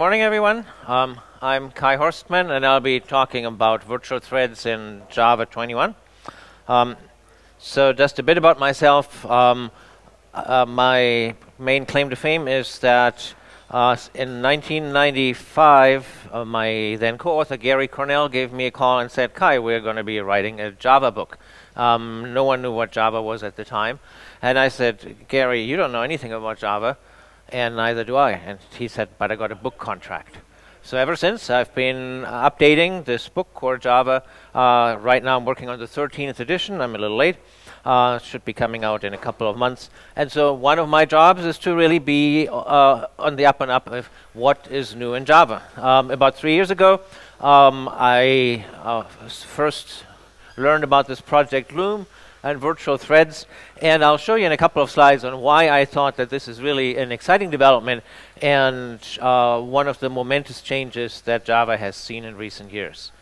morning, everyone. I'm Kai Horstmann, and I'll be talking about virtual threads in Java 21. So just a bit about myself. My main claim to fame is that in 1995, my then co-author Gary Cornell gave me a call and said, Kai, we're going to be writing a Java book. No one knew what Java was at the time. And I said, Gary, you don't know anything about Java. And neither do I. And he said, but I got a book contract. So ever since, I've been updating this book, Core Java. Right now, I'm working on the 13th edition. I'm a little late. Should be coming out in a couple of months. And so one of my jobs is to really be on the up and up of what is new in Java. About 3 years ago, I first learned about this Project Loom and virtual threads, and I'll show you in a couple of slides on why I thought that this is really an exciting development and one of the momentous changes that Java has seen in recent years.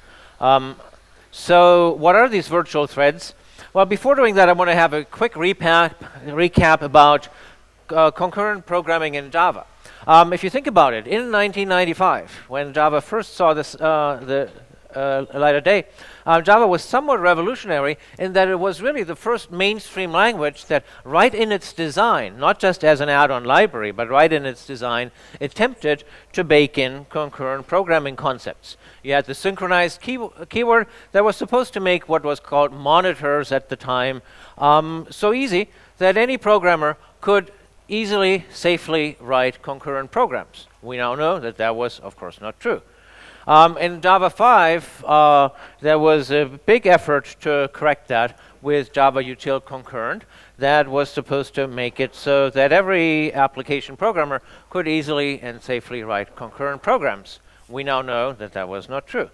So what are these virtual threads? Well, before doing that, I want to have a quick recap about concurrent programming in Java. If you think about it, in 1995, when Java first saw this, the light of day, Java was somewhat revolutionary in that it was really the first mainstream language that right in its design, not just as an add-on library, but right in its design, attempted to bake in concurrent programming concepts. You had the synchronized keyword that was supposed to make what was called monitors at the time so easy that any programmer could easily, safely write concurrent programs. We now know that that was, of course, not true. In Java 5, there was a big effort to correct that with Java util concurrent that was supposed to make it so that every application programmer could easily and safely write concurrent programs. We now know that that was not true.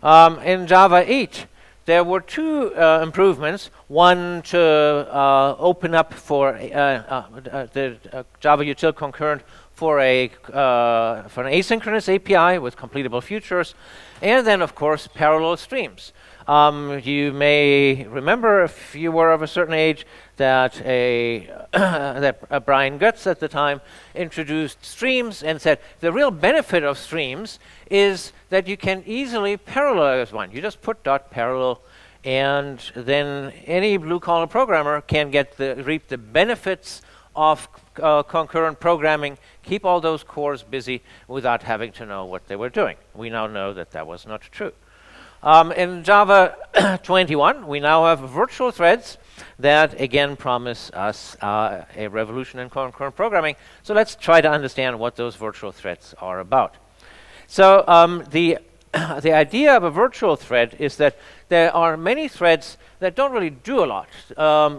In Java 8, there were two improvements. One to open up for the Java util concurrent for an asynchronous API with completable futures, and then, of course, parallel streams. You may remember, if you were of a certain age, that Brian Götz at the time introduced streams and said the real benefit of streams is that you can easily parallelize one. You just put .parallel, and then any blue-collar programmer can reap the benefits of concurrent programming, keep all those cores busy without having to know what they were doing. We now know that that was not true. In Java 21, we now have virtual threads that again promise us a revolution in concurrent programming. So let's try to understand what those virtual threads are about. So the idea of a virtual thread is that there are many threads that don't really do a lot.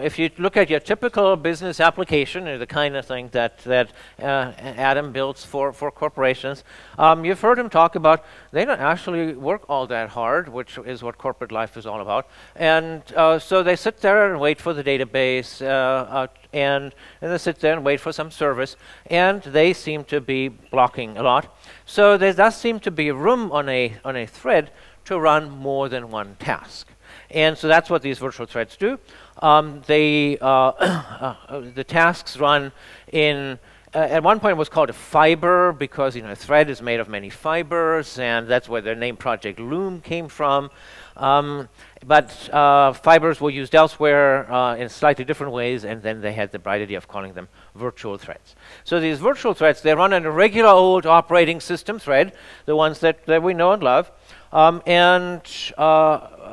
If you look at your typical business application, or the kind of thing that Adam builds for corporations, you've heard him talk about they don't actually work all that hard, which is what corporate life is all about. And so they sit there and wait for the database, and they sit there and wait for some service, and they seem to be blocking a lot. So there does seem to be room on a thread to run more than one task. And so that's what these virtual threads do. The tasks run in, at one point it was called a fiber because a thread is made of many fibers, and that's where the name Project Loom came from. But fibers were used elsewhere in slightly different ways, and then they had the bright idea of calling them virtual threads. So these virtual threads, they run on a regular old operating system thread, the ones that we know and love. And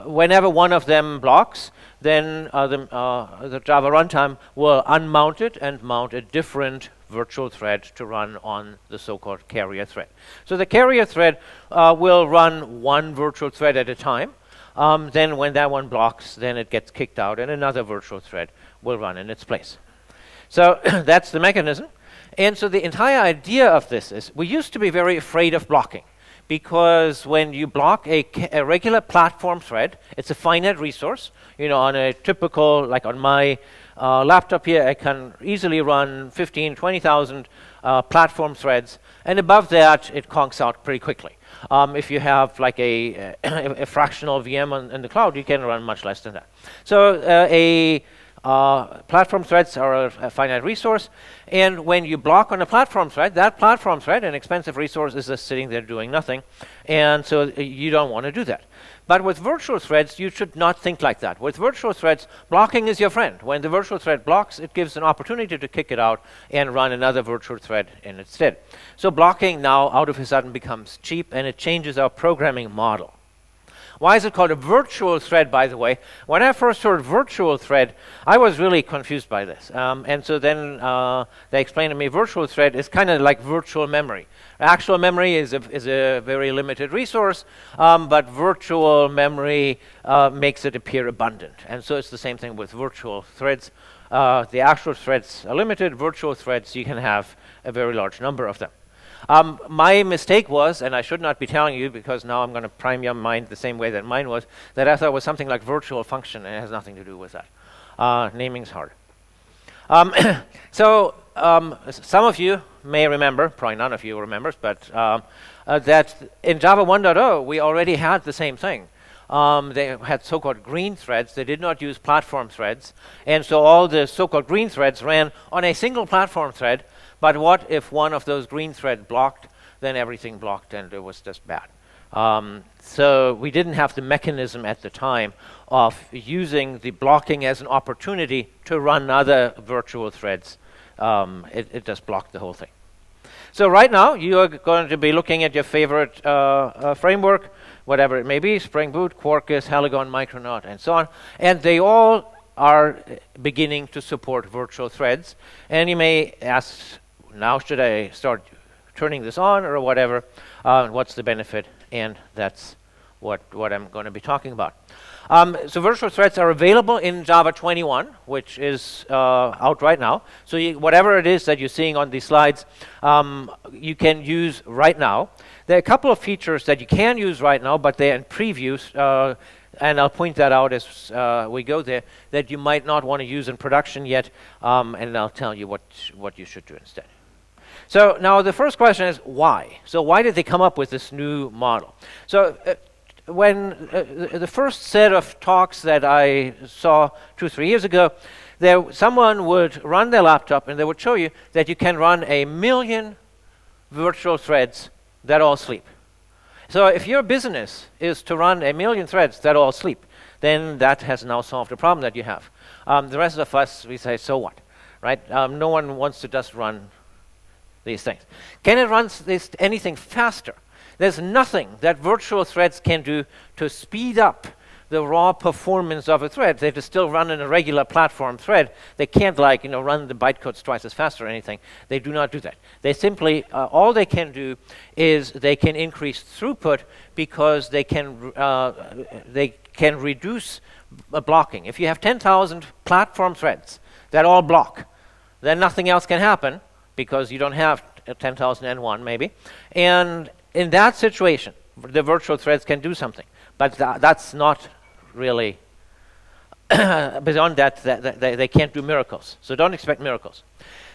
whenever one of them blocks, then the Java runtime will unmount it and mount a different virtual thread to run on the so-called carrier thread. So the carrier thread will run one virtual thread at a time. Then when that one blocks, then it gets kicked out, and another virtual thread will run in its place. So that's the mechanism. And so the entire idea of this is we used to be very afraid of blocking, because when you block a regular platform thread, it's a finite resource. On a typical, like on my laptop here, I can easily run 15, 20,000 platform threads, and above that, it conks out pretty quickly. If you have like a fractional VM in the cloud, you can run much less than that. So Platform threads are a finite resource, and when you block on a platform thread, that platform thread, an expensive resource, is just sitting there doing nothing, and so you don't want to do that. But with virtual threads, you should not think like that. With virtual threads, blocking is your friend. When the virtual thread blocks, it gives an opportunity to kick it out and run another virtual thread in its stead. So blocking now, out of a sudden, becomes cheap, and it changes our programming model. Why is it called a virtual thread, by the way? When I first heard virtual thread, I was really confused by this. And so then they explained to me virtual thread is kind of like virtual memory. Actual memory is a very limited resource, but virtual memory makes it appear abundant. And so it's the same thing with virtual threads. The actual threads are limited. Virtual threads, you can have a very large number of them. My mistake was, and I should not be telling you because now I'm going to prime your mind the same way that mine was, that I thought it was something like virtual function, and it has nothing to do with that. Naming's hard. Some of you may remember, probably none of you remembers, but that in Java 1.0 we already had the same thing. They had so-called green threads. They did not use platform threads, and so all the so-called green threads ran on a single platform thread. But what if one of those green threads blocked? Then everything blocked, and it was just bad. So we didn't have the mechanism at the time of using the blocking as an opportunity to run other virtual threads. It just blocked the whole thing. So right now, you are going to be looking at your favorite framework, whatever it may be, Spring Boot, Quarkus, Heligon, Micronaut, and so on. And they all are beginning to support virtual threads. And you may ask, now should I start turning this on or whatever? What's the benefit? And that's what I'm going to be talking about. So virtual threads are available in Java 21, which is out right now. So whatever it is that you're seeing on these slides, you can use right now. There are a couple of features that you can use right now, but they're in previews. And I'll point that out as we go there, that you might not want to use in production yet, and I'll tell you what you should do instead. So now the first question is why? So why did they come up with this new model? So when the first set of talks that I saw 2-3 years ago, someone would run their laptop and they would show you that you can run 1 million virtual threads that all sleep. So if your business is to run 1 million threads that all sleep, then that has now solved the problem that you have. The rest of us, we say, so what, right? No one wants to just run these things. Can it run anything faster? There's nothing that virtual threads can do to speed up the raw performance of a thread. They just still run in a regular platform thread. They can't run the bytecodes twice as fast or anything. They do not do that. They simply, all they can do is they can increase throughput because they can reduce blocking. If you have 10,000 platform threads that all block, then nothing else can happen because you don't have 10,001 maybe. And in that situation, the virtual threads can do something. But that's not really, beyond that, they can't do miracles. So don't expect miracles.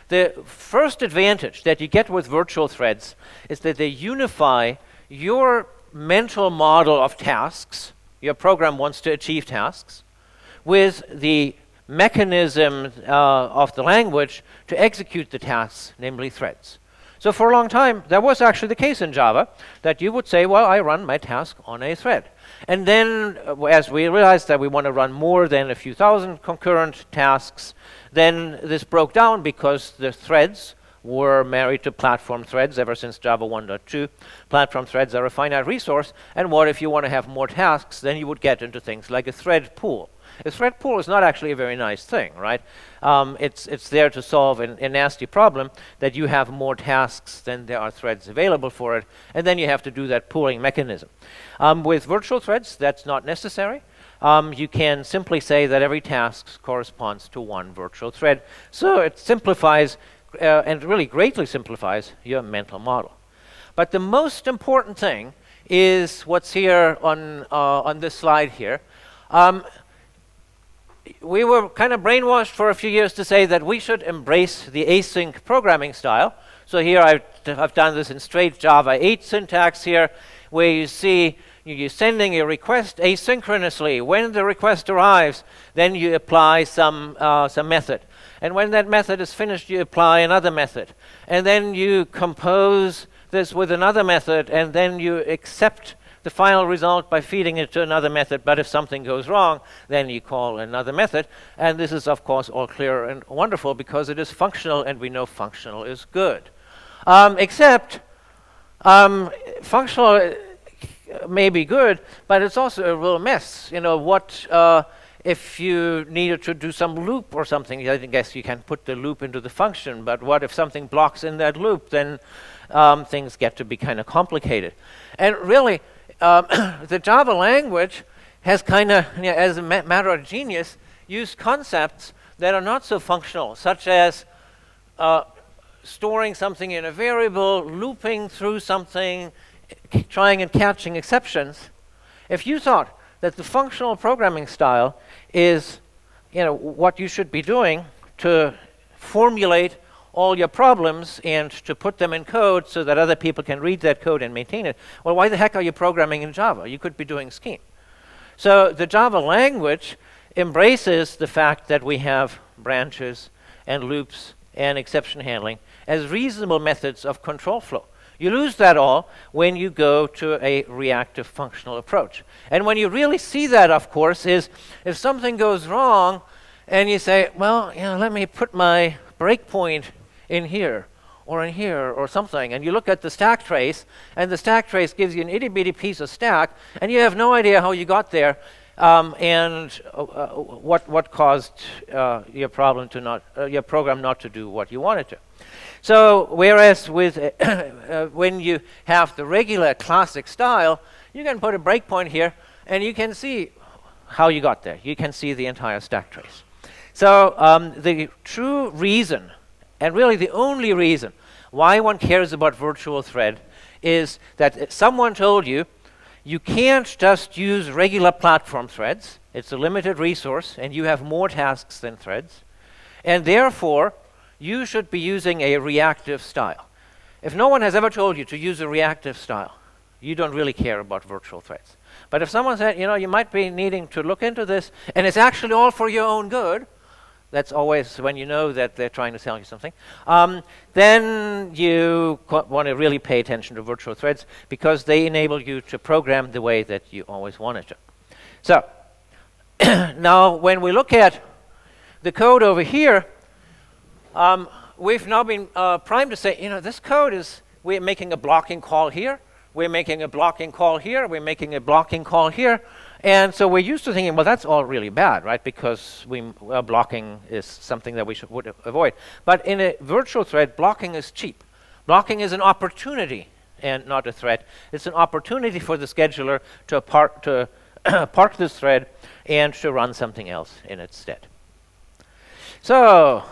The first advantage that you get with virtual threads is that they unify your mental model of tasks, your program wants to achieve tasks, with the mechanism of the language to execute the tasks, namely threads. So for a long time, that was actually the case in Java, that you would say, well, I run my task on a thread. And then as we realized that we want to run more than a few thousand concurrent tasks, then this broke down because the threads were married to platform threads ever since Java 1.2. Platform threads are a finite resource, and what if you want to have more tasks? Then you would get into things like a thread pool. A thread pool is not actually a very nice thing, right? It's there to solve a nasty problem that you have more tasks than there are threads available for it, and then you have to do that pooling mechanism. With virtual threads, that's not necessary. You can simply say that every task corresponds to one virtual thread. So it simplifies and really greatly simplifies your mental model. But the most important thing is what's here on this slide here. We were kind of brainwashed for a few years to say that we should embrace the async programming style. So here I've done this in straight Java 8 syntax here, where you see you're sending a request asynchronously. When the request arrives, then you apply some method. And when that method is finished, you apply another method. And then you compose this with another method, and then you accept the final result by feeding it to another method. But if something goes wrong, then you call another method. And this is, of course, all clear and wonderful because it is functional, and we know functional is good. Except functional may be good, but it's also a real mess. You know, what if you needed to do some loop or something? I guess you can put the loop into the function, but what if something blocks in that loop? Then things get to be kind of complicated. And really, the Java language has kind of, as a matter of genius, used concepts that are not so functional, such as storing something in a variable, looping through something, trying and catching exceptions. If you thought that the functional programming style is, what you should be doing to formulate all your problems and to put them in code so that other people can read that code and maintain it, well, why the heck are you programming in Java? You could be doing Scheme. So the Java language embraces the fact that we have branches and loops and exception handling as reasonable methods of control flow. You lose that all when you go to a reactive functional approach. And when you really see that, of course, is if something goes wrong and you say, well, let me put my breakpoint in here or something, and you look at the stack trace, and the stack trace gives you an itty-bitty piece of stack, and you have no idea how you got there, and what caused your program not to do what you wanted to. So whereas with when you have the regular classic style, you can put a breakpoint here, and you can see how you got there. You can see the entire stack trace. So the true reason, and really the only reason, why one cares about virtual thread is that someone told you you can't just use regular platform threads. It's a limited resource, and you have more tasks than threads. And therefore, you should be using a reactive style. If no one has ever told you to use a reactive style, you don't really care about virtual threads. But if someone said, you might be needing to look into this, and it's actually all for your own good, that's always when you know that they're trying to sell you something, then you want to really pay attention to virtual threads because they enable you to program the way that you always wanted to. So now when we look at the code over here, we've now been primed to say, this code is, we're making a blocking call here, we're making a blocking call here, we're making a blocking call here. And so we're used to thinking, well, that's all really bad, right? Because blocking is something that we would avoid. But in a virtual thread, blocking is cheap. Blocking is an opportunity and not a threat. It's an opportunity for the scheduler to park this thread and to run something else in its stead. So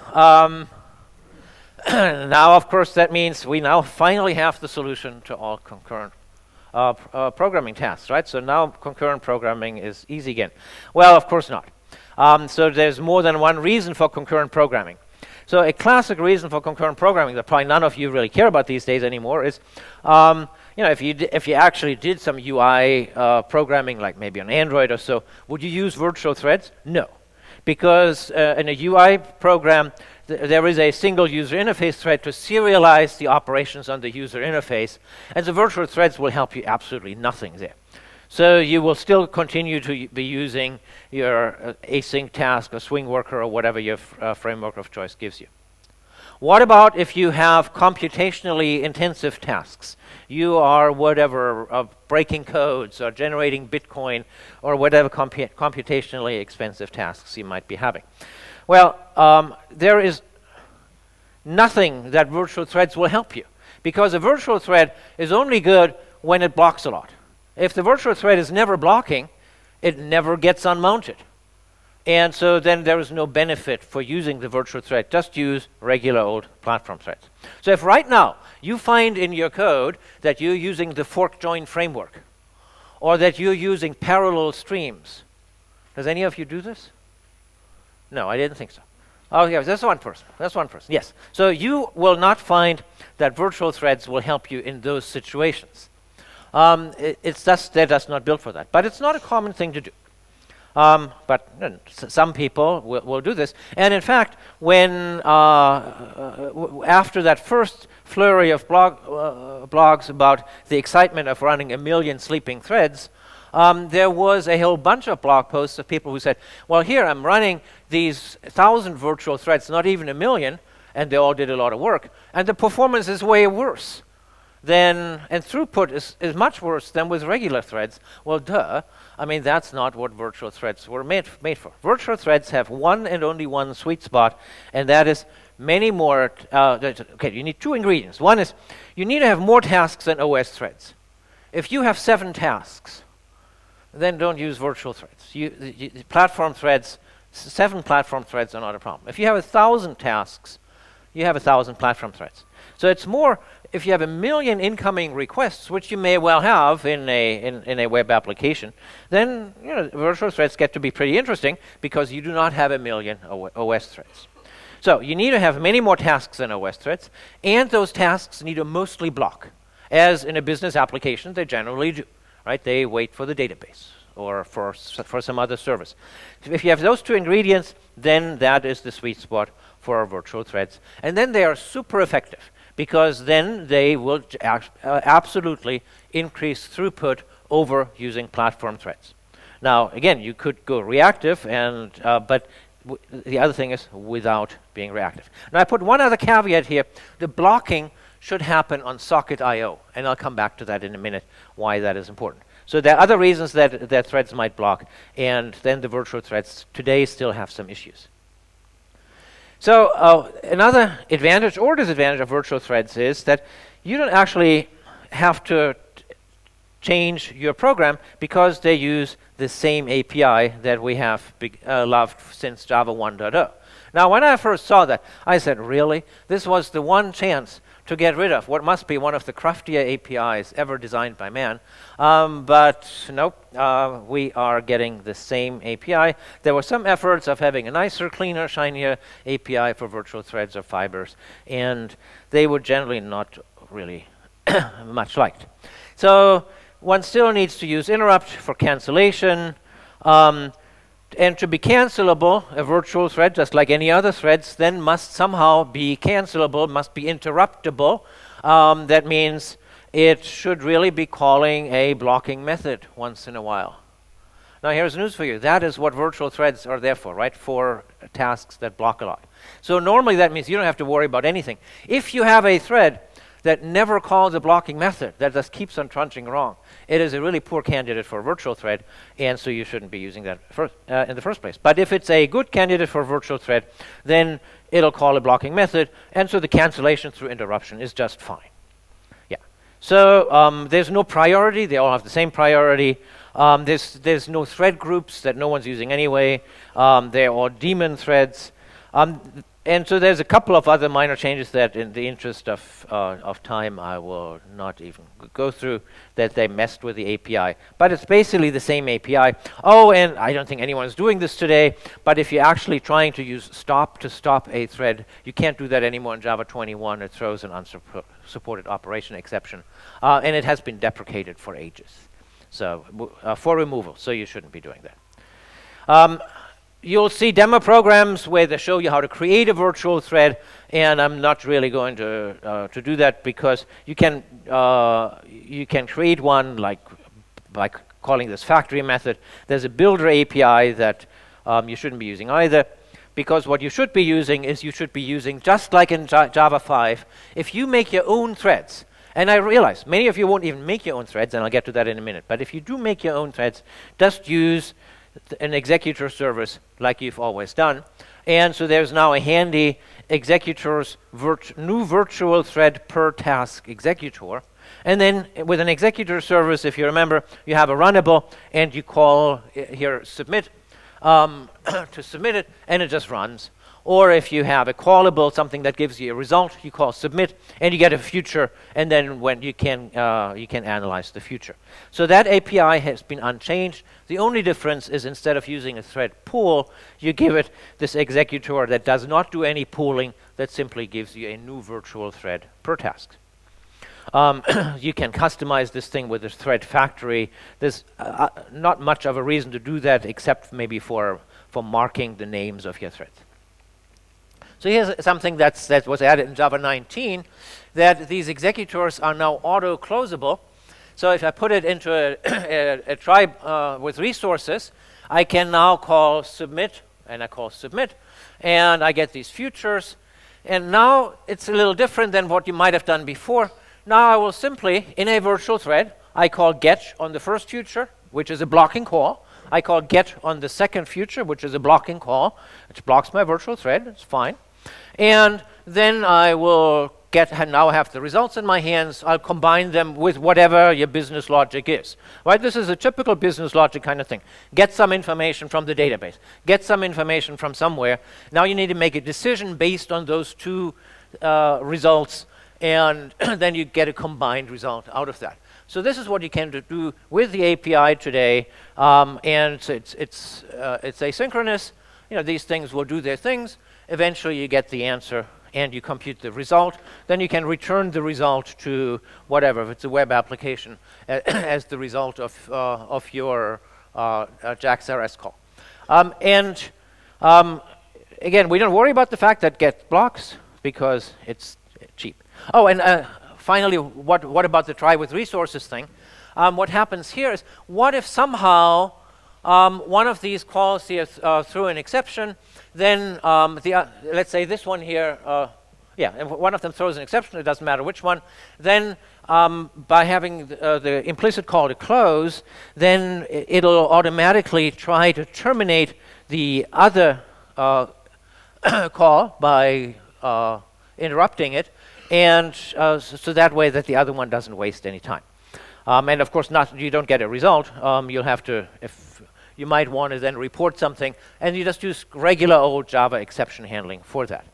now, of course, that means we now finally have the solution to all concurrent programming tasks, right? So now concurrent programming is easy again. Well, of course not. So there's more than one reason for concurrent programming. So a classic reason for concurrent programming that probably none of you really care about these days anymore is, if you actually did some UI programming, like maybe on Android or so, would you use virtual threads? No, because in a UI program, there is a single user interface thread to serialize the operations on the user interface, and the virtual threads will help you absolutely nothing there. So you will still continue to be using your async task or swing worker or whatever your framework of choice gives you. What about if you have computationally intensive tasks? You are breaking codes or generating Bitcoin or whatever computationally expensive tasks you might be having. Well, there is nothing that virtual threads will help you, because a virtual thread is only good when it blocks a lot. If the virtual thread is never blocking, it never gets unmounted. And so then there is no benefit for using the virtual thread. Just use regular old platform threads. So if right now you find in your code that you're using the fork join framework, or that you're using parallel streams, does any of you do this? No, I didn't think so. Oh, yeah, that's one person. That's one person, yes. So you will not find that virtual threads will help you in those situations. It's just they're just not built for that. But it's not a common thing to do. But some people will do this. And in fact, when after that first flurry of blogs about the excitement of running 1 million sleeping threads, there was a whole bunch of blog posts of people who said, well, here I'm running these 1,000 virtual threads, not even 1 million, and they all did a lot of work, and the performance is way worse and throughput is much worse than with regular threads. Well, duh. I mean, that's not what virtual threads were made for. Virtual threads have one and only one sweet spot, and that is many more. Okay, you need 2 ingredients. One is you need to have more tasks than OS threads. If you have 7 tasks, then don't use virtual threads. Platform threads, 7 platform threads are not a problem. If you have 1,000 tasks, you have 1,000 platform threads. So it's more if you have 1 million incoming requests, which you may well have in a web application, then virtual threads get to be pretty interesting because you do not have 1 million OS threads. So you need to have many more tasks than OS threads, and those tasks need to mostly block, as in a business application they generally do. Right? They wait for the database or for some other service. So if you have those 2 ingredients, then that is the sweet spot for our virtual threads. And then they are super effective because then they will absolutely increase throughput over using platform threads. Now, again, you could go reactive, but the other thing is without being reactive. Now, I put one other caveat here. The blocking should happen on socket I/O, and I'll come back to that in a minute, why that is important. So there are other reasons that threads might block, and then the virtual threads today still have some issues. So another advantage or disadvantage of virtual threads is that you don't actually have to change your program because they use the same API that we have loved since Java 1.0. Now, when I first saw that, I said, really? This was the one chance to get rid of what must be one of the craftier APIs ever designed by man. But nope, we are getting the same API. There were some efforts of having a nicer, cleaner, shinier API for virtual threads or fibers, and they were generally not really much liked. So one still needs to use interrupt for cancellation. And to be cancelable, a virtual thread, just like any other threads, then must somehow be cancelable, must be interruptible. That means it should really be calling a blocking method once in a while. Now, here's news for you. That is what virtual threads are there for, right? For tasks that block a lot. So normally that means you don't have to worry about anything. If you have a thread that never calls a blocking method, that just keeps on trunching wrong, it is a really poor candidate for a virtual thread, and so you shouldn't be using that in the first place. But if it's a good candidate for a virtual thread, then it'll call a blocking method, and so the cancellation through interruption is just fine. Yeah. So there's no priority. They all have the same priority. There's no thread groups that no one's using anyway. They're all daemon threads. And so there's a couple of other minor changes that, in the interest of time, I will not even go through, that they messed with the API. But it's basically the same API. Oh, and I don't think anyone's doing this today, but if you're actually trying to use stop to stop a thread, you can't do that anymore in Java 21. It throws an unsupported operation exception. And it has been deprecated for ages. So for removal, so you shouldn't be doing that. You'll see demo programs where they show you how to create a virtual thread, and I'm not really going to do that because you can create one like by calling this factory method. There's a builder API that you shouldn't be using either, because what you should be using is just like in Java 5, if you make your own threads. And I realize many of you won't even make your own threads, and I'll get to that in a minute. But if you do make your own threads, just use an executor service like you've always done. And so there's now a handy executor's new virtual thread per task executor. And then with an executor service, if you remember, you have a runnable, and you call here submit to submit it, and it just runs. Or if you have a callable, something that gives you a result, you call submit, and you get a future, and then when you can analyze the future. So that API has been unchanged. The only difference is instead of using a thread pool, you give it this executor that does not do any pooling, that simply gives you a new virtual thread per task. You can customize this thing with a thread factory. There's not much of a reason to do that except maybe for marking the names of your threads. So here's something that was added in Java 19, that these executors are now auto-closable. So if I put it into a try with resources, I can now call submit, and I call submit, and I get these futures. And now it's a little different than what you might have done before. Now I will simply, in a virtual thread, I call get on the first future, which is a blocking call. I call get on the second future, which is a blocking call, which blocks my virtual thread. It's fine. And then I will now have the results in my hands. I'll combine them with whatever your business logic is. Right? This is a typical business logic kind of thing. Get some information from the database. Get some information from somewhere. Now you need to make a decision based on those two results, and then you get a combined result out of that. So this is what you can do with the API today, and it's asynchronous. You know, these things will do their things. Eventually you get the answer and you compute the result. Then you can return the result to whatever, if it's a web application, as the result of your JAX-RS call. Again, we don't worry about the fact that get blocks because it's cheap. Oh, and finally, what about the try with resources thing? What happens here is, what if somehow one of these calls here through an exception, then let's say this one here, if one of them throws an exception, it doesn't matter which one, then by having the implicit call to close, then it'll automatically try to terminate the other call by interrupting it, and so that way that the other one doesn't waste any time. And of course, you don't get a result. You'll have to, you might want to then report something, and you just use regular old Java exception handling for that.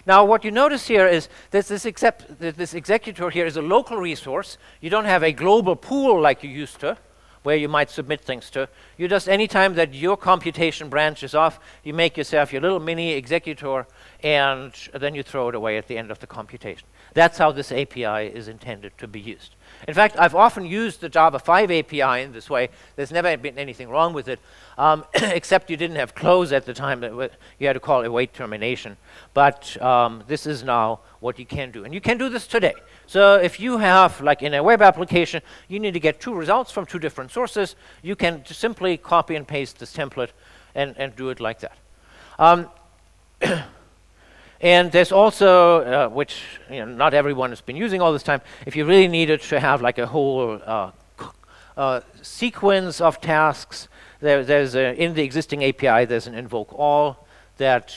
Now, what you notice here is that this executor here is a local resource. You don't have a global pool like you used to, where you might submit things to. You just, anytime that your computation branches off, you make yourself your little mini executor, and then you throw it away at the end of the computation. That's how this API is intended to be used. In fact, I've often used the Java 5 API in this way. There's never been anything wrong with it, except you didn't have close at the time. You had to call await termination. But this is now what you can do. And you can do this today. So if you have, like in a web application, you need to get two results from two different sources, you can just simply copy and paste this template and do it like that. And there's also, which not everyone has been using all this time, if you really needed to have like a whole sequence of tasks, there's in the existing API, there's an invoke all that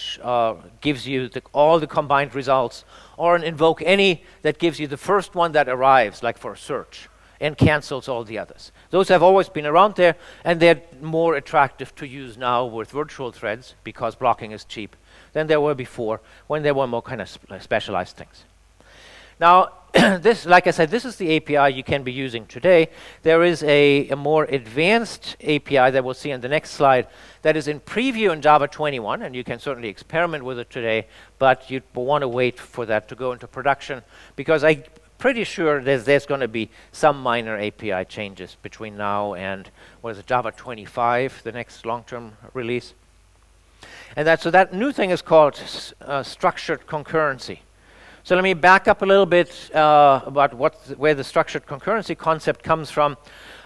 gives you all the combined results, or an invoke any that gives you the first one that arrives, like for a search, and cancels all the others. Those have always been around there, and they're more attractive to use now with virtual threads because blocking is cheap than they were before, when there were more kind of specialized things. Now, this, like I said, this is the API you can be using today. There is a more advanced API that we'll see on the next slide that is in preview in Java 21, and you can certainly experiment with it today, but you want to wait for that to go into production, because I'm pretty sure there's going to be some minor API changes between now and, what is it, Java 25, the next long-term release. And so that new thing is called structured concurrency. So let me back up a little bit about where the structured concurrency concept comes from.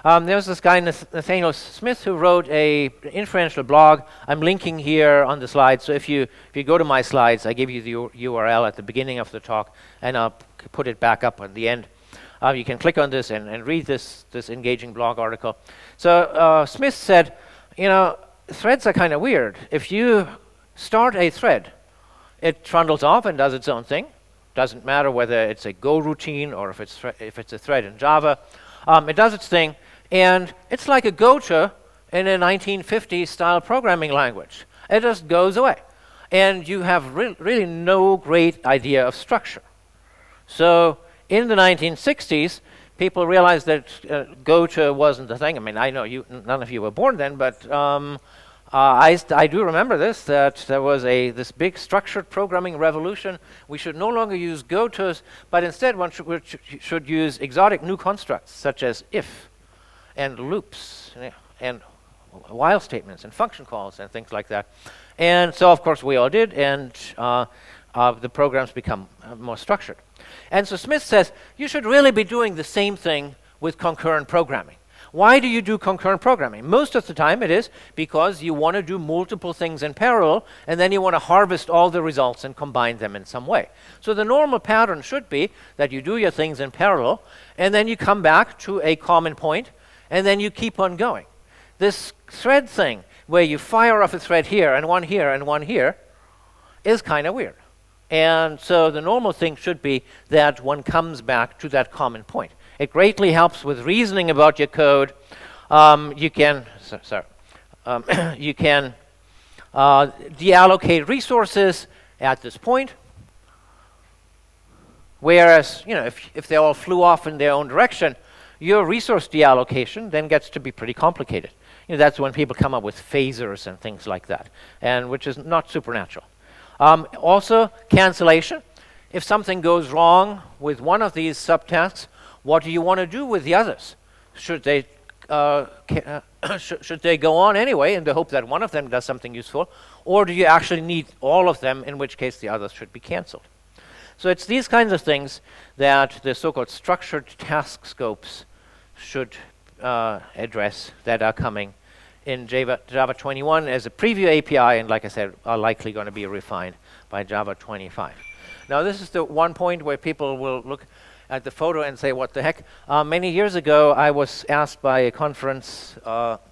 There was this guy, Nathaniel Smith, who wrote an influential blog. I'm linking here on the slides. So if you go to my slides, I give you the URL at the beginning of the talk, and I'll put it back up at the end. You can click on this and read this engaging blog article. So Smith said, threads are kind of weird. If you start a thread, it trundles off and does its own thing. Doesn't matter whether it's a Go routine or if it's a thread in Java. It does its thing, and it's like a goto in a 1950s style programming language. It just goes away, and you have really no great idea of structure. So in the 1960s, people realized that goto wasn't the thing. I mean, I know none of you were born then, but I do remember this, that there was this big structured programming revolution. We should no longer use gotos, but instead one should use exotic new constructs, such as if, and loops, and while statements, and function calls, and things like that. And so, of course, we all did, and the programs become more structured. And so Smith says, you should really be doing the same thing with concurrent programming. Why do you do concurrent programming? Most of the time it is because you want to do multiple things in parallel, and then you want to harvest all the results and combine them in some way. So the normal pattern should be that you do your things in parallel, and then you come back to a common point, and then you keep on going. This thread thing, where you fire off a thread here, and one here, and one here, is kind of weird. And so the normal thing should be that one comes back to that common point. It greatly helps with reasoning about your code. You can deallocate resources at this point. Whereas, if they all flew off in their own direction, your resource deallocation then gets to be pretty complicated. That's when people come up with phasers and things like that, and which is not supernatural. Also, cancellation. If something goes wrong with one of these subtasks, what do you want to do with the others? Should they should they go on anyway in the hope that one of them does something useful, or do you actually need all of them, in which case the others should be canceled? So it's these kinds of things that the so-called structured task scopes should address, that are coming in Java 21 as a preview API, and like I said, are likely going to be refined by Java 25. Now this is the one point where people will look at the photo and say, what the heck? Many years ago, I was asked by a conference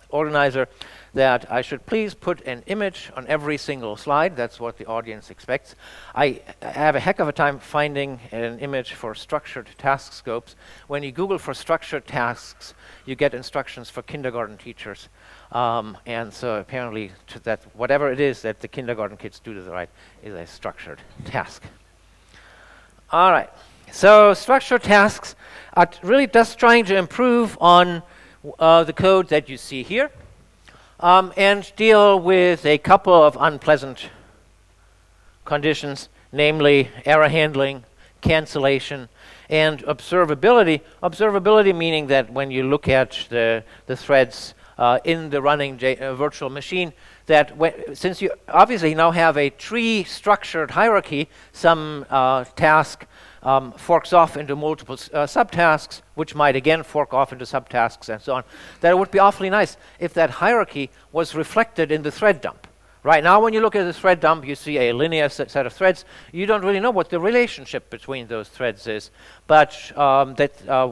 organizer that I should please put an image on every single slide. That's what the audience expects. I have a heck of a time finding an image for structured task scopes. When you Google for structured tasks, you get instructions for kindergarten teachers. And so apparently that whatever it is that the kindergarten kids do to the right is a structured task. All right. So structured tasks are really just trying to improve on the code that you see here, and deal with a couple of unpleasant conditions, namely error handling, cancellation, and observability. Observability meaning that when you look at the threads in the running virtual machine, that since you obviously now have a tree-structured hierarchy, some task forks off into multiple subtasks, which might again fork off into subtasks and so on, that it would be awfully nice if that hierarchy was reflected in the thread dump. Right now, when you look at the thread dump, you see a linear set of threads. You don't really know what the relationship between those threads is, but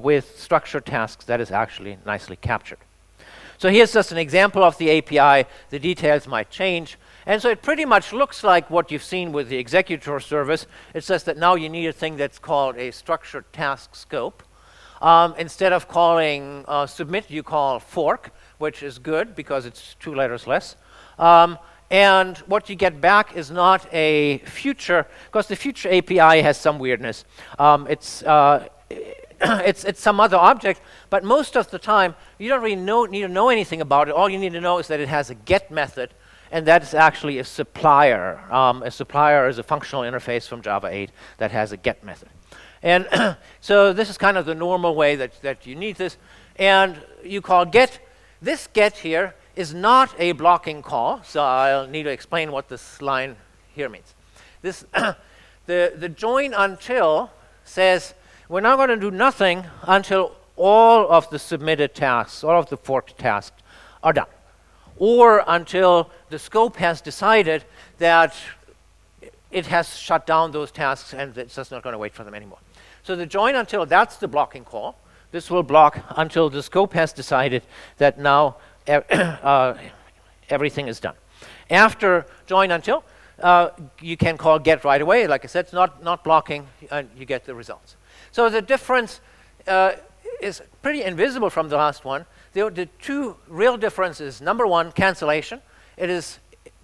with structured tasks, that is actually nicely captured. So here's just an example of the API. The details might change. And so it pretty much looks like what you've seen with the executor service. It says that now you need a thing that's called a structured task scope. Instead of calling submit, you call fork, which is good because it's 2 letters less. And what you get back is not a future, because the future API has some weirdness. It's some other object, but most of the time you don't really need to know anything about it. All you need to know is that it has a get method, and that is actually a supplier. A supplier is a functional interface from Java 8 that has a get method. And so this is kind of the normal way that you need this. And you call get. This get here is not a blocking call, so I'll need to explain what this line here means. This the join until says we're not going to do nothing until all of the submitted tasks, all of the forked tasks are done, or until the scope has decided that it has shut down those tasks and it's just not going to wait for them anymore. So the join until, that's the blocking call. This will block until the scope has decided that now everything is done. After join until, you can call get right away. Like I said, it's not blocking, and you get the results. So the difference is pretty invisible from the last one. The two real differences: number one, cancellation. It is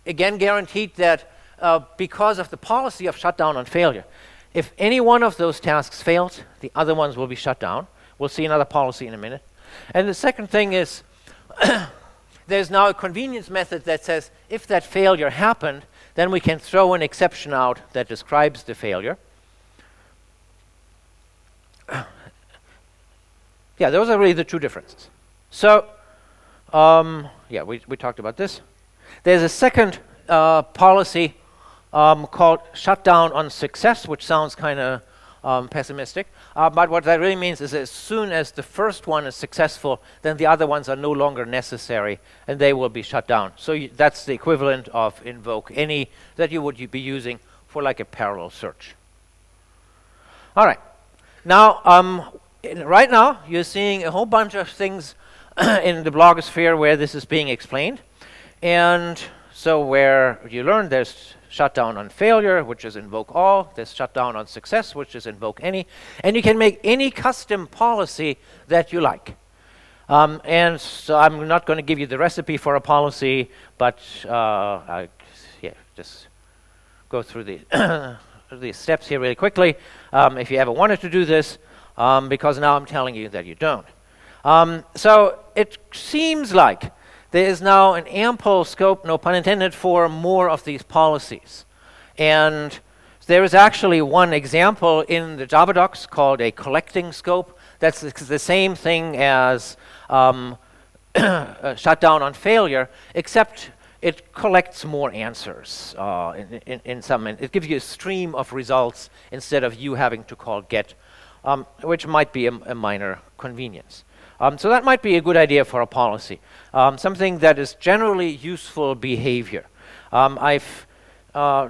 again guaranteed that because of the policy of shutdown on failure, if any one of those tasks fails, the other ones will be shut down. We'll see another policy in a minute. And the second thing is there's now a convenience method that says if that failure happened, then we can throw an exception out that describes the failure. Yeah, those are really the two differences. So, yeah, we talked about this. There's a second policy called shutdown on success, which sounds kind of pessimistic. But what that really means is as soon as the first one is successful, then the other ones are no longer necessary, and they will be shut down. So that's the equivalent of invoke any that you would be using for like a parallel search. All right. Now, right now, you're seeing a whole bunch of things in the blogosphere where this is being explained. And so where you learn there's shutdown on failure, which is invoke all. There's shutdown on success, which is invoke any. And you can make any custom policy that you like. And so I'm not going to give you the recipe for a policy, but just go through the these steps here really quickly. If you ever wanted to do this, because now I'm telling you that you don't. So it seems like there is now an ample scope, no pun intended, for more of these policies. And there is actually one example in the Java docs called a collecting scope. That's the same thing as shutdown on failure, except it collects more answers in some. It gives you a stream of results instead of you having to call get, which might be a minor convenience. So that might be a good idea for a policy, something that is generally useful behavior. I've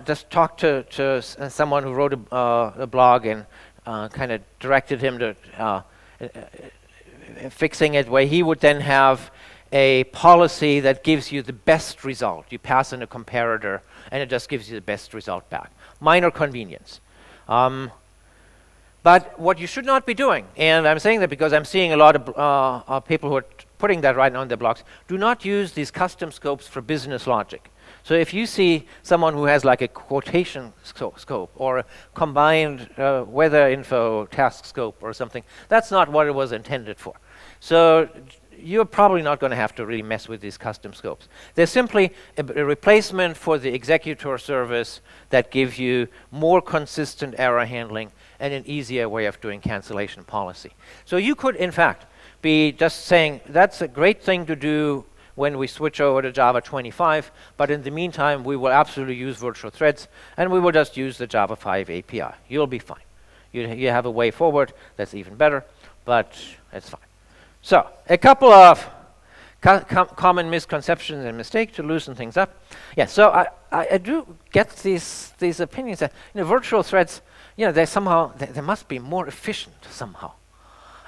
just talked to someone who wrote a blog and kind of directed him to fixing it, where he would then have a policy that gives you the best result. You pass in a comparator, and it just gives you the best result back. Minor convenience. But what you should not be doing, and I'm saying that because I'm seeing a lot of people who are putting that right now in their blogs, do not use these custom scopes for business logic. So if you see someone who has like a quotation scope or a combined weather info task scope or something, that's not what it was intended for. So you're probably not going to have to really mess with these custom scopes. They're simply a replacement for the executor service that gives you more consistent error handling and an easier way of doing cancellation policy. So you could, in fact, be just saying, that's a great thing to do when we switch over to Java 25, but in the meantime, we will absolutely use virtual threads, and we will just use the Java 5 API. You'll be fine. You have a way forward that's even better, but it's fine. So, a couple of common misconceptions and mistakes to loosen things up. Yeah, so I do get these opinions that virtual threads, they must be more efficient somehow.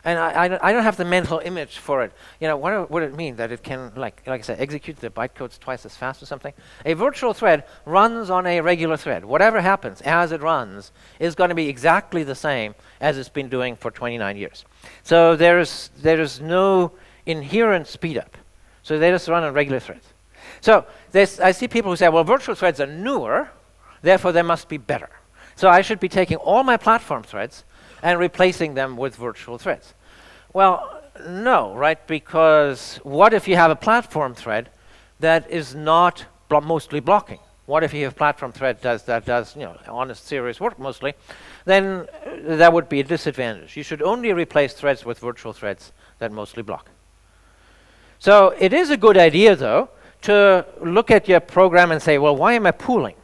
And I don't have the mental image for it. What would it mean that it can, like I said, execute the bytecodes twice as fast or something? A virtual thread runs on a regular thread. Whatever happens as it runs is going to be exactly the same as it's been doing for 29 years. So there is no inherent speed up. So they just run on regular threads. So I see people who say, well, virtual threads are newer, therefore they must be better. So I should be taking all my platform threads and replacing them with virtual threads. Well, no, right? Because what if you have a platform thread that is not mostly blocking? What if you have a platform thread that does honest, serious work mostly? Then that would be a disadvantage. You should only replace threads with virtual threads that mostly block. So it is a good idea, though, to look at your program and say, well, why am I pooling?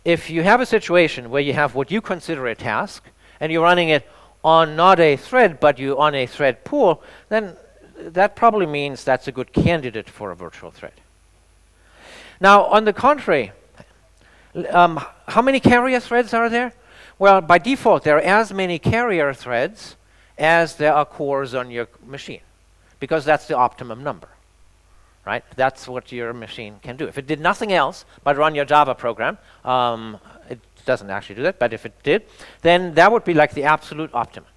If you have a situation where you have what you consider a task, and you're running it on not a thread, but you on a thread pool, then that probably means that's a good candidate for a virtual thread. Now, on the contrary, how many carrier threads are there? Well, by default, there are as many carrier threads as there are cores on your machine, because that's the optimum number, right? That's what your machine can do. If it did nothing else but run your Java program, it doesn't actually do that, but if it did, then that would be like the absolute optimum.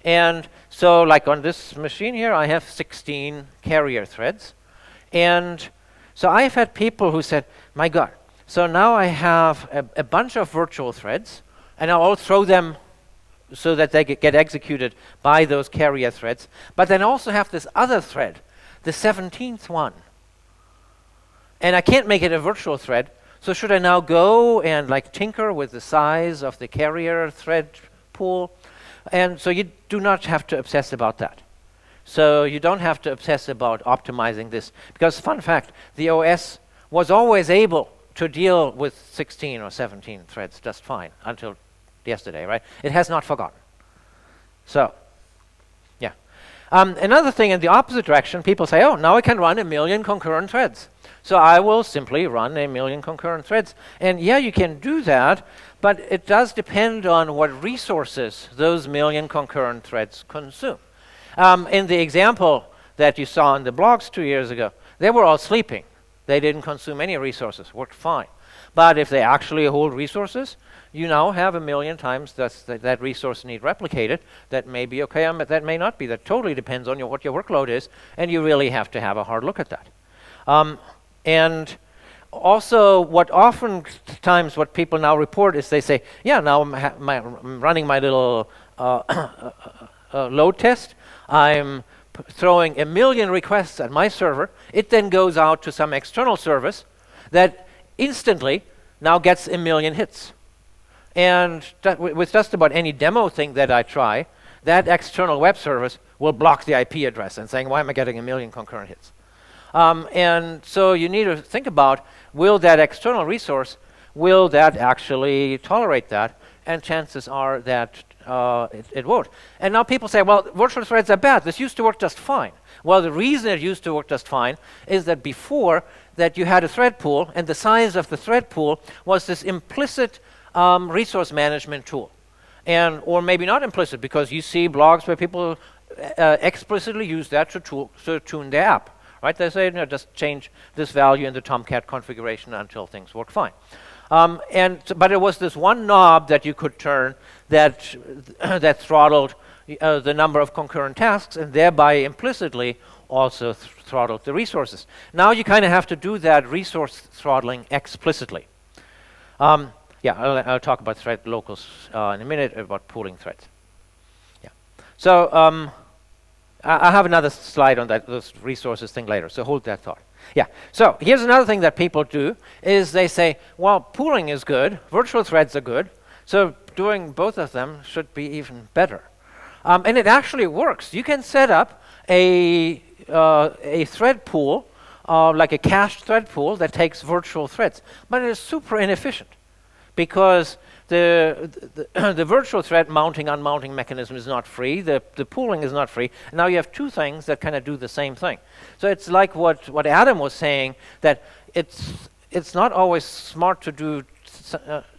And so like on this machine here, I have 16 carrier threads. And so I've had people who said, my God, so now I have a bunch of virtual threads, and I'll throw them so that they get executed by those carrier threads. But then also have this other thread, the 17th one, and I can't make it a virtual thread. So should I now go and like tinker with the size of the carrier thread pool? And so you do not have to obsess about that. So you don't have to obsess about optimizing this, because fun fact, the OS was always able to deal with 16 or 17 threads just fine until yesterday, right? It has not forgotten. So, yeah. Another thing in the opposite direction, people say, oh, now I can run 1 million concurrent threads. So I will simply run 1 million concurrent threads. And yeah, you can do that, but it does depend on what resources those 1 million concurrent threads consume. In the example that you saw in the blogs 2 years ago, they were all sleeping. They didn't consume any resources, worked fine. But if they actually hold resources, you now have 1 million times that resource need replicated. That may be okay, but that may not be. That totally depends on what your workload is, and you really have to have a hard look at that. And also, oftentimes what people now report is they say, yeah, now I'm running my little load test. I'm throwing 1 million requests at my server. It then goes out to some external service that instantly now gets 1 million hits. And with just about any demo thing that I try, that external web service will block the IP address and saying, why am I getting 1 million concurrent hits? And so you need to think about, will that external resource, will that actually tolerate that? And chances are that it won't. And now people say, well, virtual threads are bad. This used to work just fine. Well, the reason it used to work just fine is that before that you had a thread pool, and the size of the thread pool was this implicit resource management tool. And or maybe not implicit, because you see blogs where people explicitly use that to tune their app. Right? They say, no, just change this value in the Tomcat configuration until things work fine. But it was this one knob that you could turn that that throttled the number of concurrent tasks, and thereby implicitly also throttled the resources. Now you kind of have to do that resource throttling explicitly. Yeah, I'll talk about thread locals in a minute, about pooling threads. Yeah. So I have another slide on those resources thing later, so hold that thought. Yeah, so here's another thing that people do, is they say, well, pooling is good, virtual threads are good, so doing both of them should be even better. And it actually works. You can set up a thread pool, like a cached thread pool that takes virtual threads, but it is super inefficient, because the virtual thread mounting unmounting mechanism is not free. The pooling is not free. Now you have two things that kind of do the same thing. So it's like what Adam was saying, that it's not always smart to do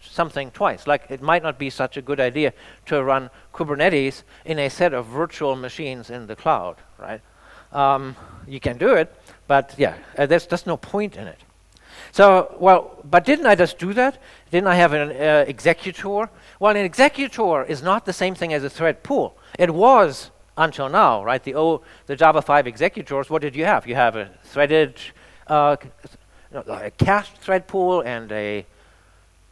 something twice. Like it might not be such a good idea to run Kubernetes in a set of virtual machines in the cloud, right? You can do it, but yeah, there's just no point in it. So, well, but didn't I just do that? Didn't I have an executor? Well, an executor is not the same thing as a thread pool. It was until now, right? The Java 5 executors, what did you have? You have a threaded, a cached thread pool and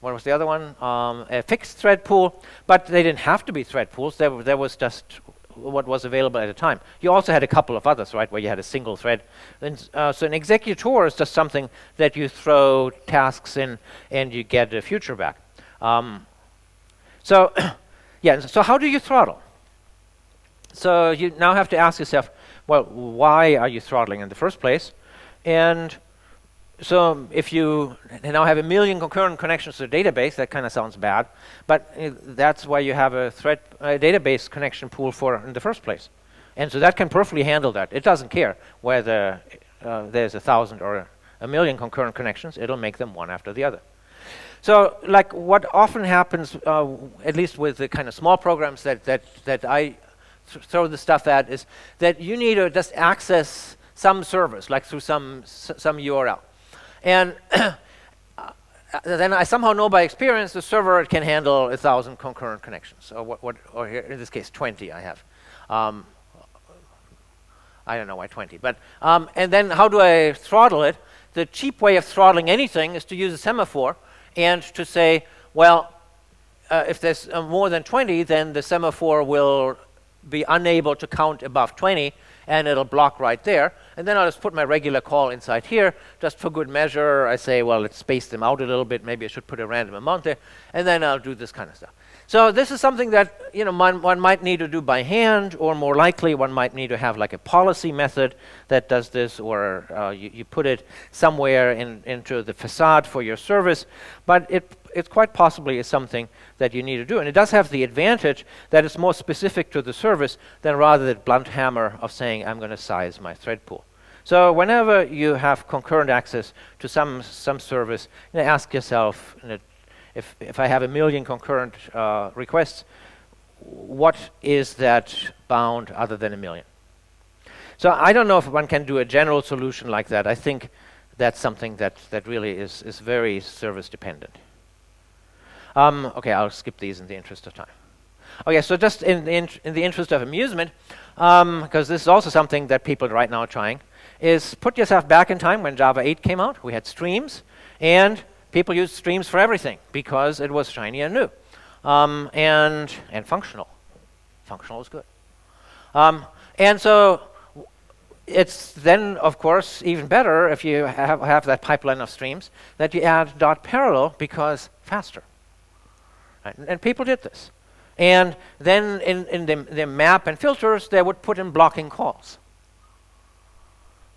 what was the other one? A fixed thread pool, but they didn't have to be thread pools. There was just what was available at the time. You also had a couple of others, right, where you had a single thread. And, so an executor is just something that you throw tasks in and you get a future back. So, yeah, so how do you throttle? So you now have to ask yourself, well, why are you throttling in the first place? And so if you now have 1 million concurrent connections to a database, that kind of sounds bad, but that's why you have a database connection pool for in the first place. And so that can perfectly handle that. It doesn't care whether there's 1,000 or 1 million concurrent connections. It'll make them one after the other. So like what often happens, at least with the kind of small programs that I throw the stuff at, is that you need to just access some service, like through some URL. And then I somehow know by experience the server can handle 1,000 concurrent connections, or here, in this case 20 I have. I don't know why 20, but and then how do I throttle it? The cheap way of throttling anything is to use a semaphore and to say, well, if there's more than 20, then the semaphore will be unable to count above 20, and it'll block right there. And then I'll just put my regular call inside here, just for good measure. I say, well, let's space them out a little bit. Maybe I should put a random amount there, and then I'll do this kind of stuff. So this is something that one might need to do by hand, or more likely one might need to have like a policy method that does this, or you put it somewhere into the facade for your service. But it quite possibly is something that you need to do. And it does have the advantage that it's more specific to the service than rather the blunt hammer of saying, I'm going to size my thread pool. So whenever you have concurrent access to some service, ask yourself, if I have 1 million concurrent requests, what is that bound other than 1 million? So I don't know if one can do a general solution like that. I think that's something that really is very service dependent. Okay, I'll skip these in the interest of time. Okay, so just in the interest of amusement, because this is also something that people right now are trying, is put yourself back in time when Java 8 came out. We had streams, and people used streams for everything because it was shiny and new, and functional. Functional is good. And so it's then, of course, even better if you have that pipeline of streams that you add dot parallel, because faster. Right? And people did this. And then in the map and filters, they would put in blocking calls.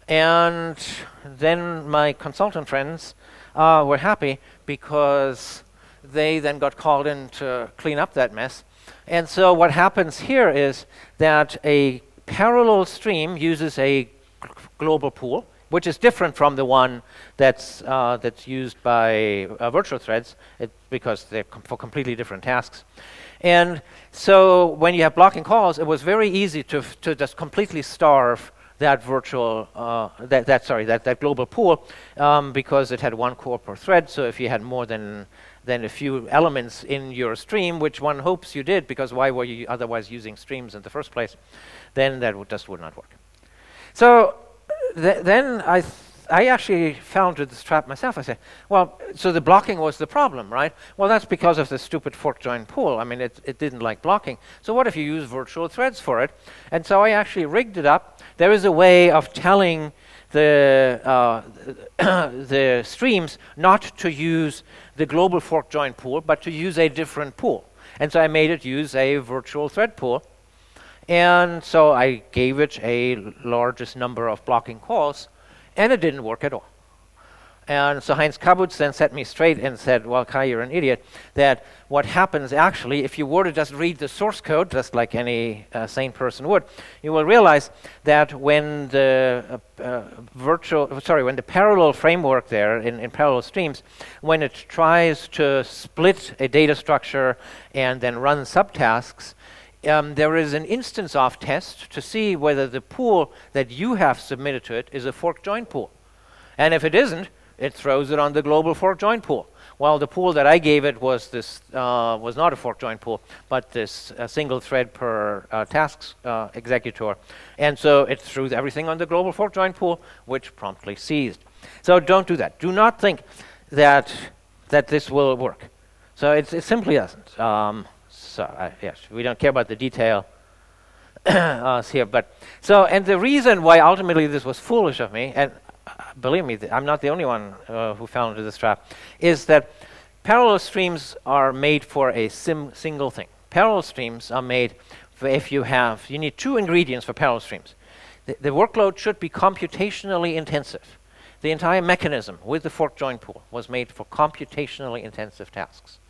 And then my consultant friends were happy because they then got called in to clean up that mess. And so what happens here is that a parallel stream uses a global pool, which is different from the one that's used by virtual threads, because they're for completely different tasks. And so when you have blocking calls, it was very easy to just completely starve that virtual that global pool, because it had one core per thread. So if you had more than a few elements in your stream, which one hopes you did, because why were you otherwise using streams in the first place, then that just would not work. So then I actually fell into this trap myself. I said, well, so the blocking was the problem, right? Well, that's because of the stupid fork join pool. I mean, it didn't like blocking. So what if you use virtual threads for it? And so I actually rigged it up. There is a way of telling the streams not to use the global fork join pool, but to use a different pool. And so I made it use a virtual thread pool. And so I gave it a largest number of blocking calls, and it didn't work at all. And so Heinz Kabutz then set me straight and said, well, Kai, you're an idiot, that what happens actually, if you were to just read the source code, just like any sane person would, you will realize that when the when the parallel framework there in parallel streams, when it tries to split a data structure and then run subtasks, there is an instance of test to see whether the pool that you have submitted to it is a fork join pool. And if it isn't, it throws it on the global fork join pool. Well, the pool that I gave it was this was not a fork join pool, but this single thread per tasks executor. And so it threw everything on the global fork join pool, which promptly seized. So don't do that. Do not think that this will work. So it simply doesn't. Yes, we don't care about the detail here, and the reason why ultimately this was foolish of me, and believe me, I'm not the only one who fell into this trap, is that parallel streams are made for a single thing. Parallel streams are made for you need two ingredients for parallel streams. The workload should be computationally intensive. The entire mechanism with the fork join pool was made for computationally intensive tasks.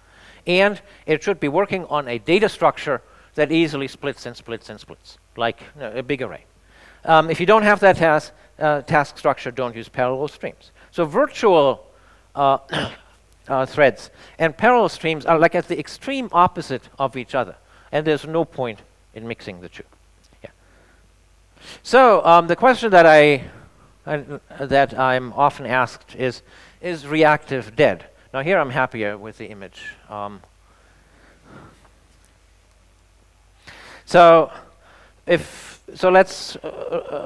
And it should be working on a data structure that easily splits and splits and splits, like a big array. If you don't have that task structure, don't use parallel streams. So virtual threads and parallel streams are like at the extreme opposite of each other, and there's no point in mixing the two. Yeah. So the question that I'm often asked is reactive dead? Now here I'm happier with the image. So let's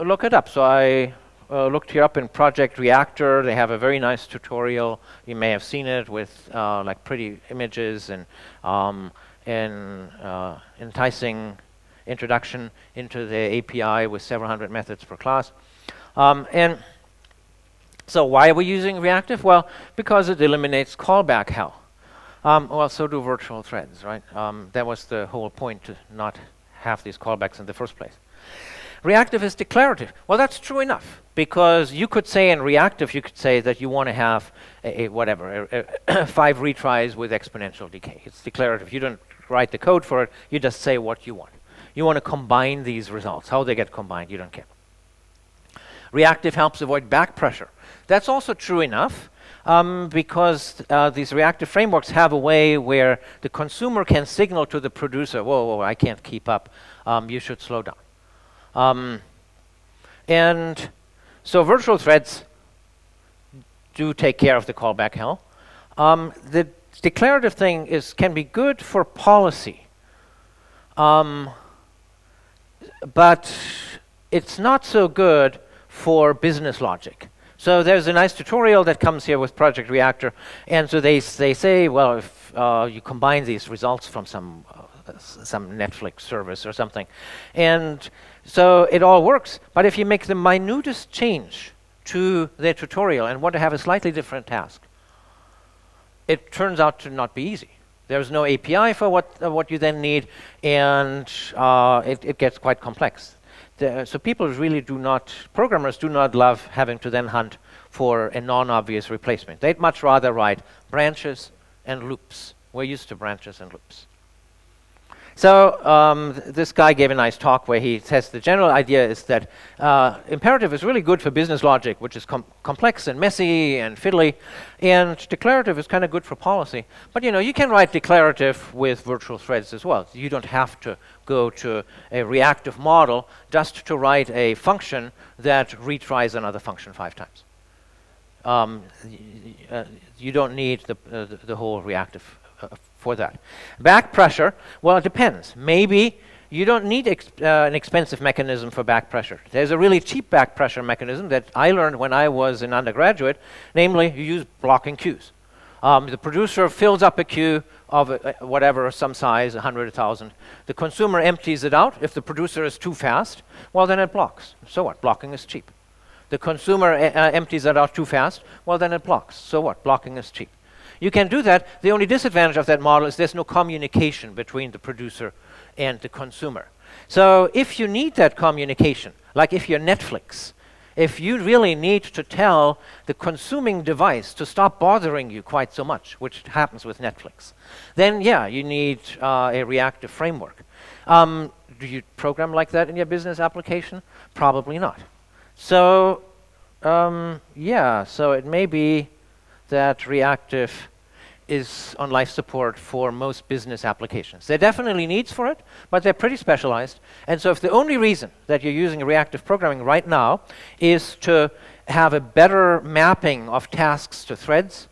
look it up. So I looked here up in Project Reactor. They have a very nice tutorial. You may have seen it with like pretty images and enticing introduction into the API with several hundred methods per class. And so why are we using reactive? Well, because it eliminates callback hell. Well, so do virtual threads, right? That was the whole point, to not have these callbacks in the first place. Reactive is declarative. Well, that's true enough, because you could say in reactive, you could say that you want to have a 5 retries with exponential decay. It's declarative. You don't write the code for it. You just say what you want. You want to combine these results. How they get combined, you don't care. Reactive helps avoid back pressure. That's also true enough, because these reactive frameworks have a way where the consumer can signal to the producer, whoa, I can't keep up. You should slow down. And so virtual threads do take care of the callback hell. The declarative thing can be good for policy, but it's not so good for business logic. So there's a nice tutorial that comes here with Project Reactor, and so they say, well, if you combine these results from some Netflix service or something, and so it all works. But if you make the minutest change to the tutorial and want to have a slightly different task, it turns out to not be easy. There's no API for what you then need, and it gets quite complex. So people really programmers do not love having to then hunt for a non-obvious replacement. They'd much rather write branches and loops. We're used to branches and loops. So this guy gave a nice talk where he says the general idea is that imperative is really good for business logic, which is complex and messy and fiddly, and declarative is kind of good for policy. But you can write declarative with virtual threads as well. You don't have to go to a reactive model just to write a function that retries another function 5 times. You don't need the whole reactive for that. Back pressure, well, it depends. Maybe you don't need an expensive mechanism for back pressure. There's a really cheap back pressure mechanism that I learned when I was an undergraduate, namely you use blocking queues. The producer fills up a queue of whatever, some size, 100, 1,000. The consumer empties it out. If the producer is too fast, well, then it blocks. So what? Blocking is cheap. The consumer empties it out too fast, well, then it blocks. So what? Blocking is cheap. You can do that. The only disadvantage of that model is there's no communication between the producer and the consumer. So if you need that communication, like if you're Netflix, if you really need to tell the consuming device to stop bothering you quite so much, which happens with Netflix, then yeah, you need a reactive framework. Do you program like that in your business application? Probably not. So yeah, so it may be that reactive is on life support for most business applications. There are definitely needs for it, but they're pretty specialized. And so if the only reason that you're using reactive programming right now is to have a better mapping of tasks to threads,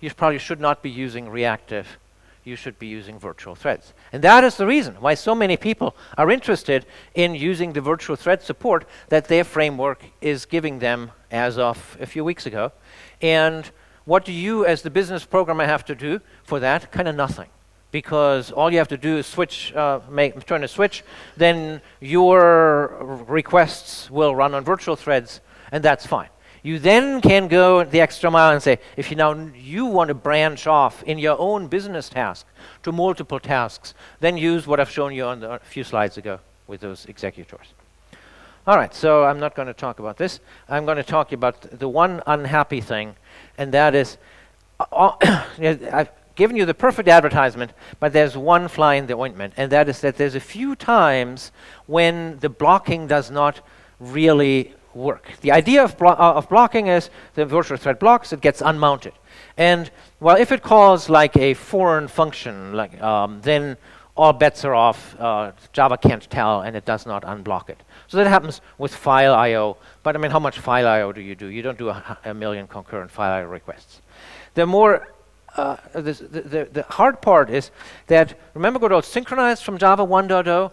you probably should not be using reactive. You should be using virtual threads. And that is the reason why so many people are interested in using the virtual thread support that their framework is giving them as of a few weeks ago. And what do you, as the business programmer, have to do for that? Kind of nothing. Because all you have to do is switch, turn a switch, then your requests will run on virtual threads, and that's fine. You then can go the extra mile and say, if you want to branch off in your own business task to multiple tasks, then use what I've shown you on a few slides ago with those executors. All right, so I'm not going to talk about this. I'm going to talk about the one unhappy thing, and that is, I've given you the perfect advertisement, but there's one fly in the ointment, and that is that there's a few times when the blocking does not really work. The idea of blocking is the virtual thread blocks, it gets unmounted. And well, if it calls like a foreign function, like then all bets are off. Java can't tell, and it does not unblock it. So that happens with file I/O. But I mean, how much file I/O do? You don't do a million concurrent file I/O requests. The more the hard part is that, remember good old synchronized from Java 1.0?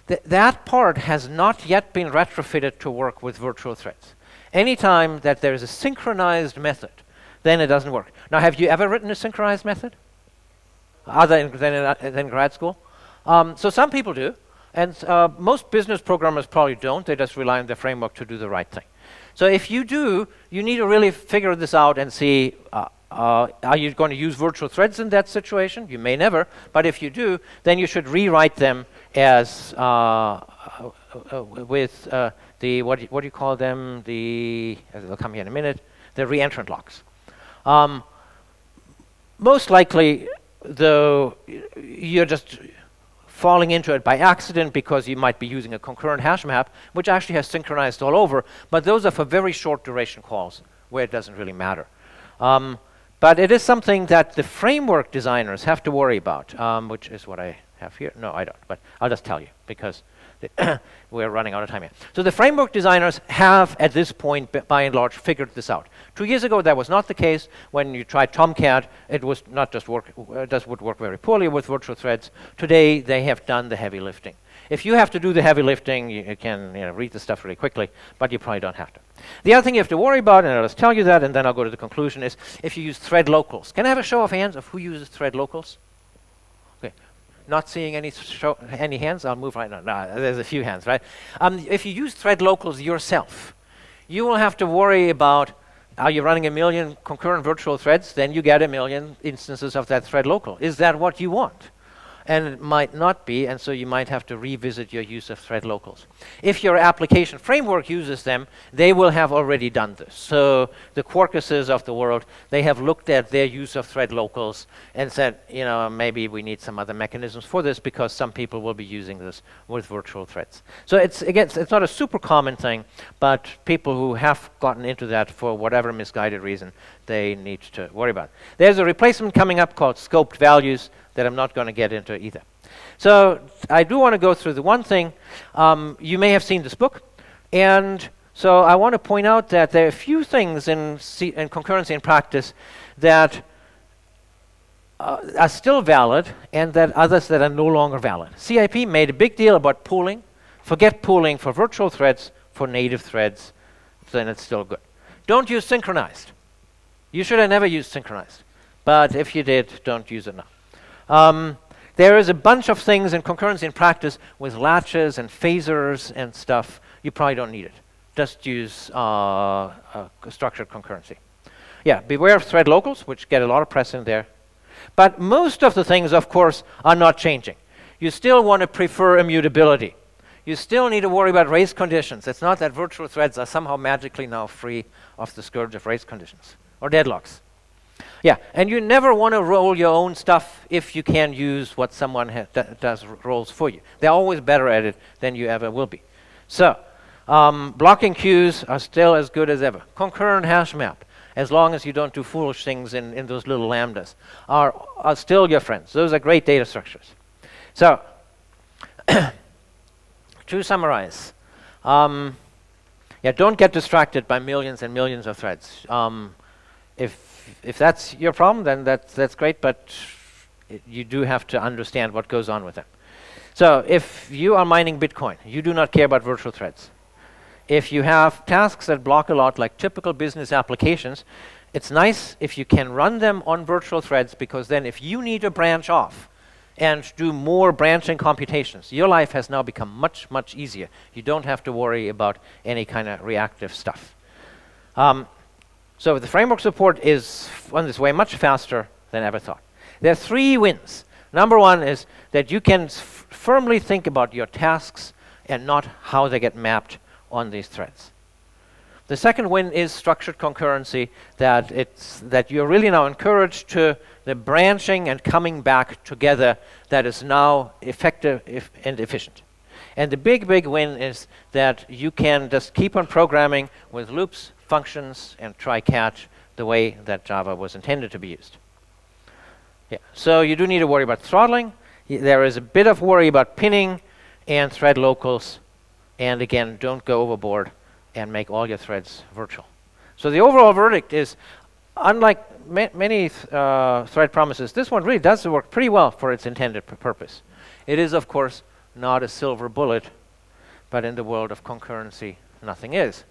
That part has not yet been retrofitted to work with virtual threads. Anytime that there is a synchronized method, then it doesn't work. Now, have you ever written a synchronized method? Other than grad school? So some people do. And most business programmers probably don't. They just rely on the framework to do the right thing. So if you do, you need to really figure this out and see, are you going to use virtual threads in that situation? You may never, but if you do, then you should rewrite them as with the, what do you call them? They'll come here in a minute, the reentrant locks. Most likely, though, you're just falling into it by accident because you might be using a concurrent hash map, which actually has synchronized all over, but those are for very short duration calls where it doesn't really matter. But it is something that the framework designers have to worry about, which is what I have here. No, I don't, but I'll just tell you because we're running out of time here. So the framework designers have, at this point, by and large, figured this out. 2 years ago, that was not the case. When you tried Tomcat, it was not just would work very poorly with virtual threads. Today, they have done the heavy lifting. If you have to do the heavy lifting, you can read the stuff really quickly, but you probably don't have to. The other thing you have to worry about, and I'll just tell you that, and then I'll go to the conclusion, is if you use thread locals. Can I have a show of hands of who uses thread locals? Okay. Not seeing any hands, I'll move right now. No, there's a few hands, right? If you use thread locals yourself, you will have to worry about, are you running 1 million concurrent virtual threads? Then you get 1 million instances of that thread local. Is that what you want? And it might not be, and so you might have to revisit your use of thread locals. If your application framework uses them, they will have already done this. So the Quarkuses of the world, they have looked at their use of thread locals and said, maybe we need some other mechanisms for this because some people will be using this with virtual threads. So it's not a super common thing, but people who have gotten into that for whatever misguided reason, they need to worry about it. There's a replacement coming up called scoped values that I'm not going to get into either. So I do want to go through the one thing. You may have seen this book. And so I want to point out that there are a few things in concurrency in practice that are still valid and that others that are no longer valid. CIP made a big deal about pooling. Forget pooling for virtual threads, for native threads, then it's still good. Don't use synchronized. You should have never used synchronized. But if you did, don't use it now. There is a bunch of things in concurrency in practice with latches and phasers and stuff. You probably don't need it. Just use structured concurrency. Yeah, beware of thread locals, which get a lot of press in there. But most of the things, of course, are not changing. You still want to prefer immutability. You still need to worry about race conditions. It's not that virtual threads are somehow magically now free of the scourge of race conditions or deadlocks. Yeah, and you never want to roll your own stuff if you can use what someone does rolls for you. They're always better at it than you ever will be. So, blocking queues are still as good as ever. Concurrent hash map, as long as you don't do foolish things in those little lambdas, are still your friends. Those are great data structures. So, to summarize, don't get distracted by millions and millions of threads. If that's your problem, then that's great, but you do have to understand what goes on with them. So if you are mining Bitcoin, you do not care about virtual threads. If you have tasks that block a lot, like typical business applications, it's nice if you can run them on virtual threads, because then if you need to branch off and do more branching computations, your life has now become much, much easier. You don't have to worry about any kind of reactive stuff. So the framework support is on this way much faster than ever thought. There are 3 wins. Number one is that you can firmly think about your tasks and not how they get mapped on these threads. The second win is structured concurrency, that you're really now encouraged to the branching and coming back together that is now effective and efficient. And the big, big win is that you can just keep on programming with loops, functions, and try-catch the way that Java was intended to be used. Yeah. So you do need to worry about throttling. There is a bit of worry about pinning and thread locals. And again, don't go overboard and make all your threads virtual. So the overall verdict is, unlike many thread promises, this one really does work pretty well for its intended purpose. It is, of course, not a silver bullet, but in the world of concurrency, nothing is.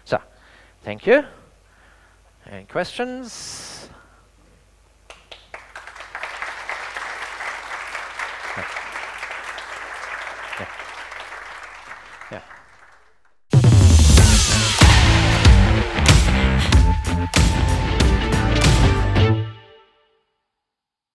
So, thank you. Any questions?